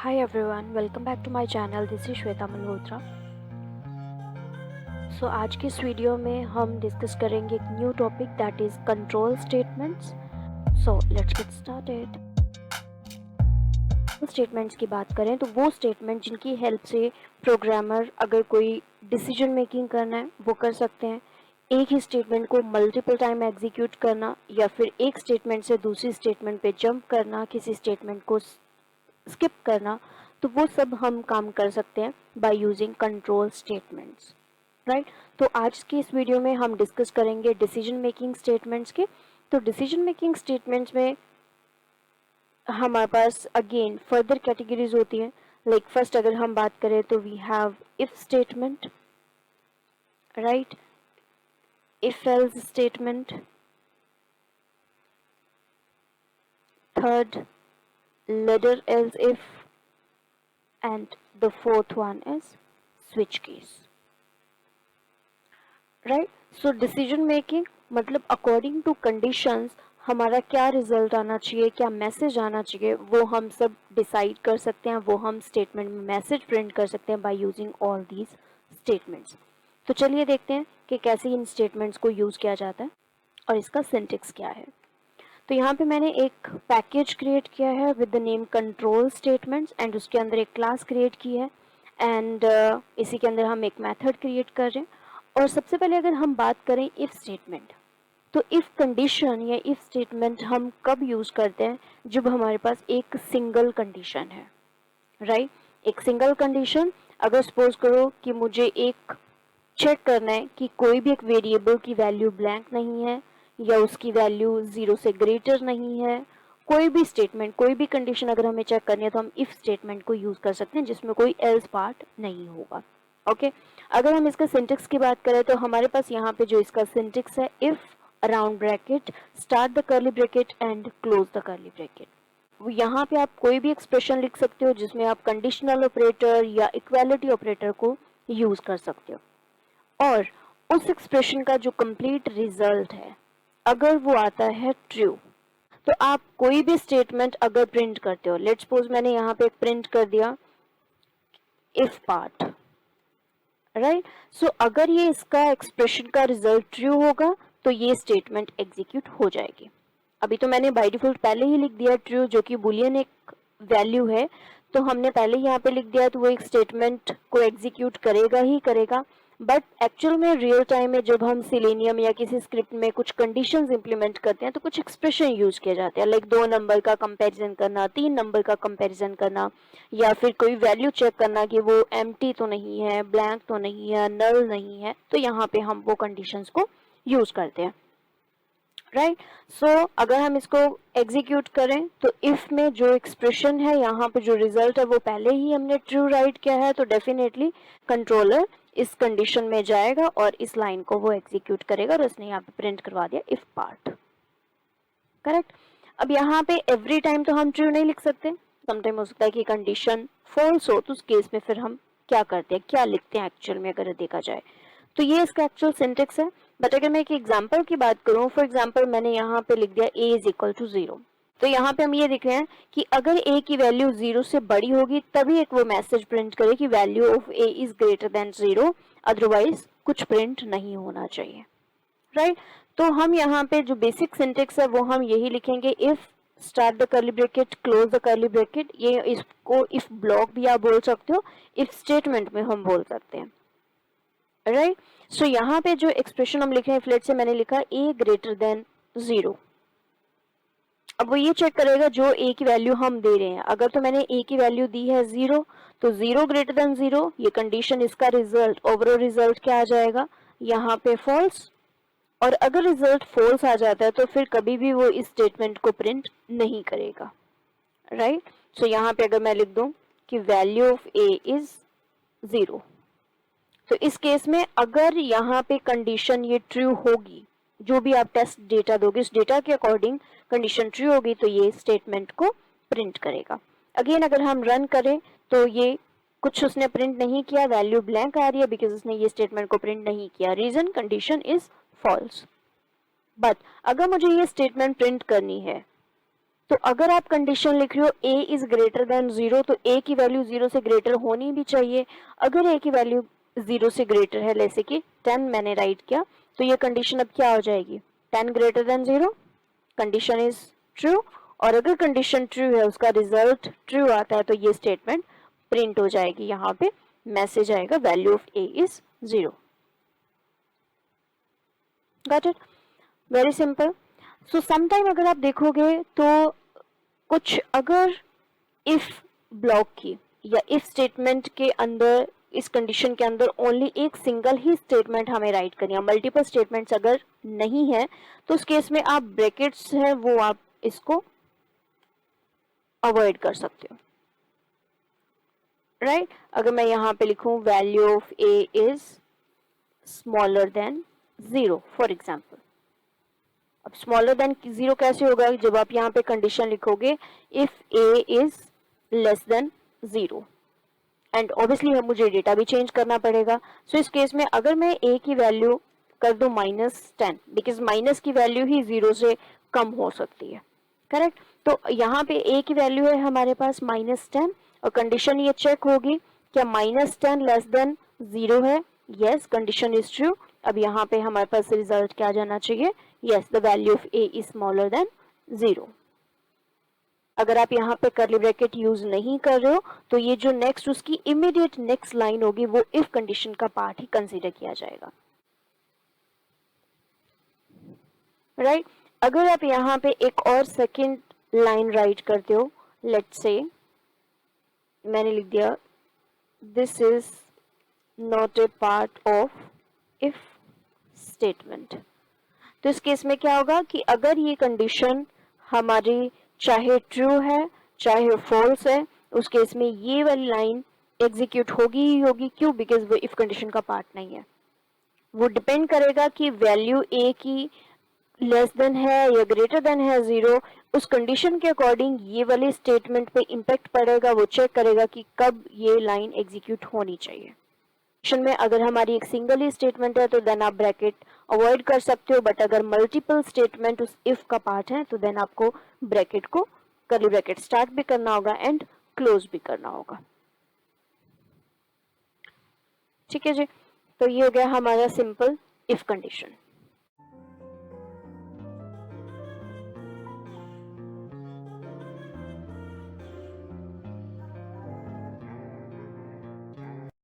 Hi everyone, welcome back to my channel. This is Shweta Malhotra. So आज की इस video में हम डिस्कस करेंगे एक new topic that is control statements. So let's get started. Statements की बात करें तो वो स्टेटमेंट जिनकी हेल्प से प्रोग्रामर अगर कोई डिसीजन मेकिंग करना है वो कर सकते हैं. एक ही स्टेटमेंट को मल्टीपल टाइम एग्जीक्यूट करना या फिर एक स्टेटमेंट से दूसरी स्टेटमेंट पे जंप करना, किसी स्टेटमेंट को स्किप करना, तो वो सब हम काम कर सकते हैं by using control statements, right. तो आज की इस वीडियो में हम डिस्कस करेंगे डिसीजन मेकिंग स्टेटमेंट्स के. तो डिसीजन मेकिंग स्टेटमेंट्स में हमारे पास अगेन फर्दर कैटेगरीज होती हैं. लाइक फर्स्ट अगर हम बात करें तो we have if statement, right, if else statement. Third, ladder else if, and the fourth one is switch case, right. So decision making मतलब अकॉर्डिंग टू कंडीशंस हमारा क्या रिजल्ट आना चाहिए, क्या मैसेज आना चाहिए, वो हम सब डिसाइड कर सकते हैं. वो हम स्टेटमेंट में मैसेज प्रिंट कर सकते हैं by using all these statements. तो चलिए देखते हैं कि कैसे इन स्टेटमेंट्स को यूज किया जाता है और इसका सिंटेक्स क्या है. तो यहाँ पे मैंने एक पैकेज क्रिएट किया है with the name control statements and उसके अंदर एक क्लास क्रिएट की है एंड इसी के अंदर हम एक मेथड क्रिएट कर रहे हैं. और सबसे पहले अगर हम बात करें इफ स्टेटमेंट, तो इफ कंडीशन या इफ स्टेटमेंट हम कब यूज करते हैं, जब हमारे पास एक सिंगल कंडीशन है, राइट. एक सिंगल कंडीशन, अगर सपोज करो कि मुझे एक चेक करना है कि कोई भी एक वेरिएबल की वैल्यू ब्लैंक नहीं है या उसकी वैल्यू 0 से ग्रेटर नहीं है, कोई भी स्टेटमेंट, कोई भी कंडीशन अगर हमें चेक करनी है तो हम इफ स्टेटमेंट को यूज कर सकते हैं जिसमें कोई एल्स पार्ट नहीं होगा. ओके. अगर हम इसका सिंटेक्स की बात करें तो हमारे पास यहाँ पे जो इसका सिंटेक्स है, if around bracket start the curly bracket and close the curly bracket. यहाँ पे आप कोई भी एक्सप्रेशन लिख सकते हो जिसमें आप कंडीशनल ऑपरेटर या इक्वालिटी ऑपरेटर को यूज कर सकते हो. और उस एक्सप्रेशन का जो कंप्लीट रिजल्ट है अगर वो आता है ट्रू, तो आप कोई भी स्टेटमेंट अगर प्रिंट करते हो, लेट्स सपोज मैंने यहाँ पे प्रिंट कर दिया इफ पार्ट, राइट. सो अगर ये इसका एक्सप्रेशन का रिजल्ट ट्रू होगा तो ये स्टेटमेंट एग्जीक्यूट हो जाएगी. अभी तो मैंने बाय डिफॉल्ट पहले ही लिख दिया ट्रू, जो कि बुलियन एक वैल्यू है, तो हमने पहले यहाँ पे लिख दिया तो वो एक स्टेटमेंट को एग्जीक्यूट करेगा ही करेगा. बट एक्चुअल में रियल टाइम में जब हम सिलेनियम या किसी स्क्रिप्ट में कुछ कंडीशंस इंप्लीमेंट करते हैं तो कुछ एक्सप्रेशन यूज किए जाते हैं, लाइक 2 नंबर का कंपैरिजन करना, 3 नंबर का कंपैरिजन करना, या फिर कोई वैल्यू चेक करना कि वो एम्प्टी तो नहीं है, ब्लैंक तो नहीं है, नल नहीं है. तो यहाँ पे हम वो कंडीशंस को यूज करते हैं, राइट. सो अगर हम इसको एग्जीक्यूट करें तो इफ में जो एक्सप्रेशन है, यहाँ पे जो रिजल्ट है वो पहले ही हमने ट्रू राइट किया है, तो डेफिनेटली कंट्रोलर इस कंडीशन में जाएगा और इस लाइन को वो एग्जीक्यूट करेगा और उसने यहाँ पे प्रिंट करवा दिया इफ पार्ट, करेक्ट. अब यहाँ पे एवरी टाइम तो हम ट्रू नहीं लिख सकते, समटाइम हो सकता है कि कंडीशन फॉल्स हो, तो उस केस में फिर हम क्या करते हैं, क्या लिखते हैं एक्चुअल में अगर देखा जाए. तो ये इसका एक्चुअल सिंटेक्स है. बट अगर मैं एक एग्जांपल की बात करूं, फॉर एग्जांपल मैंने यहाँ पे लिख दिया a इज इक्वल टू 0, तो यहाँ पे हम ये देख रहे हैं कि अगर a की वैल्यू 0 से बड़ी होगी तभी एक वो मैसेज प्रिंट करे कि value of a is greater than 0, otherwise कुछ प्रिंट नहीं होना चाहिए, राइट. तो हम यहाँ पे जो बेसिक सिंटेक्स है वो हम यही लिखेंगे, if start the curly bracket close the curly bracket. ये इसको इफ ब्लॉक भी आप बोल सकते हो, इफ स्टेटमेंट में हम बोल सकते हैं, राइट. सो यहाँ पे जो एक्सप्रेशन हम लिख रहे हैं, फ्लेट से मैंने लिखा a ग्रेटर देन 0. अब वो ये चेक करेगा जो a की वैल्यू हम दे रहे हैं. अगर तो मैंने a की वैल्यू दी है 0, तो 0 ग्रेटर देन 0, ये कंडीशन, इसका रिजल्ट, ओवरऑल रिजल्ट क्या आ जाएगा, यहाँ पे फॉल्स. और अगर रिजल्ट फॉल्स आ जाता है तो फिर कभी भी वो इस स्टेटमेंट को प्रिंट नहीं करेगा, राइट. सो यहाँ पे अगर मैं लिख दूं कि वैल्यू ऑफ a इज 0, तो इस केस में अगर यहाँ पे कंडीशन ये ट्रू होगी, जो भी आप टेस्ट डेटा दोगे उस डेटा के अकॉर्डिंग कंडीशन ट्रू होगी तो ये स्टेटमेंट को प्रिंट करेगा. अगेन अगर हम रन करें तो ये कुछ उसने प्रिंट नहीं किया, वैल्यू ब्लैंक आ रही है बिकॉज उसने ये स्टेटमेंट को प्रिंट नहीं किया, reason condition is false. But अगर मुझे ये स्टेटमेंट प्रिंट करनी है तो अगर आप कंडीशन लिख रहे हो a इज ग्रेटर देन 0, तो a की वैल्यू 0 से ग्रेटर होनी भी चाहिए। अगर a की वैल्यू 0 से ग्रेटर है, जैसे कि 10 मैंने राइट किया, तो ये कंडीशन अब क्या हो जाएगी, 10 greater than 0, condition is true. और अगर कंडीशन ट्रू है, उसका रिजल्ट ट्रू आता है, तो ये स्टेटमेंट प्रिंट हो जाएगी, यहाँ पे मैसेज आएगा value of a is 0। Got it? Very simple. So sometime अगर आप देखोगे तो कुछ अगर इफ ब्लॉक की या इफ स्टेटमेंट के अंदर, इस कंडीशन के अंदर ओनली एक सिंगल ही स्टेटमेंट हमें राइट करनी है, मल्टीपल स्टेटमेंट्स अगर नहीं है, तो उस केस में आप ब्रैकेट्स है वो आप इसको अवॉइड कर सकते हो, राइट? अगर मैं यहाँ पे लिखूं value of a is smaller than 0 for example, अब स्मॉलर देन 0 कैसे होगा, जब आप यहाँ पे कंडीशन लिखोगे if a is less than 0, and obviously मुझे डेटा भी चेंज करना पड़ेगा। सो इस केस में अगर मैं a की वैल्यू कर दूं -10, बिकॉज माइनस की वैल्यू ही 0 से कम हो सकती है, करेक्ट? तो यहाँ पे a की वैल्यू है हमारे पास -10, और कंडीशन ये चेक होगी क्या -10 लेस देन 0 है, यस, कंडीशन इज ट्रू। अब यहाँ पे हमारे पास रिजल्ट क्या जाना चाहिए, yes, the value of a is smaller than 0। अगर आप यहाँ पे कर्ली ब्रैकेट यूज नहीं कर रहे हो, तो ये जो नेक्स्ट उसकी इमीडिएट नेक्स्ट लाइन होगी वो इफ कंडीशन का पार्ट ही कंसीडर किया जाएगा, राइट? अगर आप यहाँ पे एक और सेकंड लाइन राइट करते हो, लेट्स से मैंने लिख दिया this is not a part of if statement, तो इस केस में क्या होगा कि अगर ये कंडीशन हमारी चाहे ट्रू है चाहे फॉल्स है, उस केस में ये वाली लाइन एग्जीक्यूट होगी ही होगी। क्यों? बिकॉज वो इफ कंडीशन का पार्ट नहीं है। वो डिपेंड करेगा कि वैल्यू a की लेस देन है या ग्रेटर देन है 0, उस कंडीशन के अकॉर्डिंग ये वाले स्टेटमेंट पे इम्पैक्ट पड़ेगा। वो चेक करेगा कि कब ये लाइन एग्जीक्यूट होनी चाहिए। में अगर हमारी एक सिंगल ही स्टेटमेंट है तो देन आप ब्रैकेट अवॉइड कर सकते हो, बट अगर मल्टीपल स्टेटमेंट उस इफ का पार्ट है तो देन आपको ब्रैकेट को कर्ली ब्रैकेट स्टार्ट भी करना होगा एंड क्लोज भी करना होगा। ठीक है जी, तो ये हो गया हमारा सिंपल इफ कंडीशन।